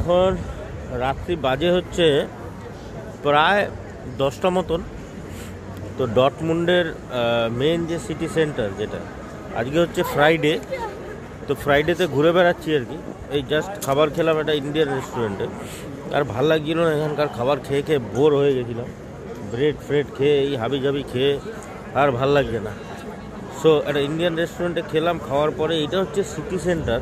এখন রাত্রি বাজে হচ্ছে প্রায় 10টা মতন। তো ডটমুন্ডের মেন যে সিটি সেন্টার, যেটা আজকে হচ্ছে ফ্রাইডে, তো ফ্রাইডেতে ঘুরে বেড়াচ্ছি আর কি। এই জাস্ট খাবার খেলাম একটা ইন্ডিয়ান রেস্টুরেন্টে, আর ভাল লাগছিল না। এখানকার খাবার খেয়ে খেয়ে বোর হয়ে গেছিলাম, ব্রেড ফ্রেড খেয়ে এই হাবি জাবি খেয়ে আর ভাল লাগছে না। সো একটা ইন্ডিয়ান রেস্টুরেন্টে খেলাম, খাওয়ার পরে এটা হচ্ছে সিটি সেন্টার।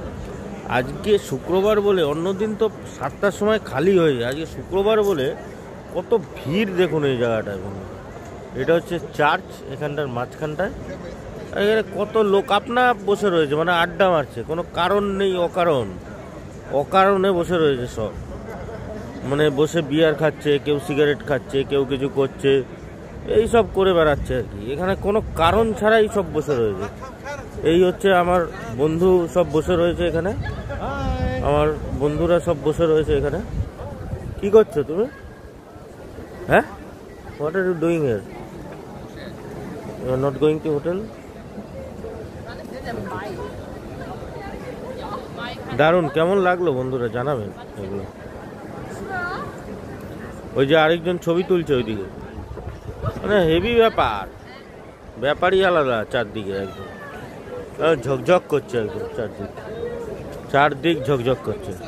আজকে শুক্রবার বলে, অন্যদিন তো 7টার সময় খালি হয়ে যায়, আজকে শুক্রবার বলে কত ভিড় দেখুন এই জায়গাটায়। এটা হচ্ছে চার্চ, এখানটার মাঝখানটায়। এখানে কত লোক আপনা বসে রয়েছে, মানে আড্ডা মারছে, কোনো কারণ নেই, অকারণে বসে রয়েছে সব। মানে বসে বিয়ার খাচ্ছে, কেউ সিগারেট খাচ্ছে, কেউ কিছু করছে, এই সব করে বেড়াচ্ছে আর কি। এখানে কোনো কারণ ছাড়াই সব বসে রয়েছে। এই হচ্ছে আমার বন্ধু সব বসে রয়েছে এখানে, আমার বন্ধুরা সব বসে রয়েছে এখানে। কি করছো তুমি? হ্যাঁ, what are you doing here? You are not going to hotel? দারুণ, কেমন লাগলো বন্ধুরা জানাবেন এগুলো। ওই যে আরেকজন ছবি তুলছে ওইদিকে, মানে হেভি ব্যাপারই আলাদা। চারদিকে একদম ঝকঝক করছে, একদম চারদিক ঝকঝক করছে।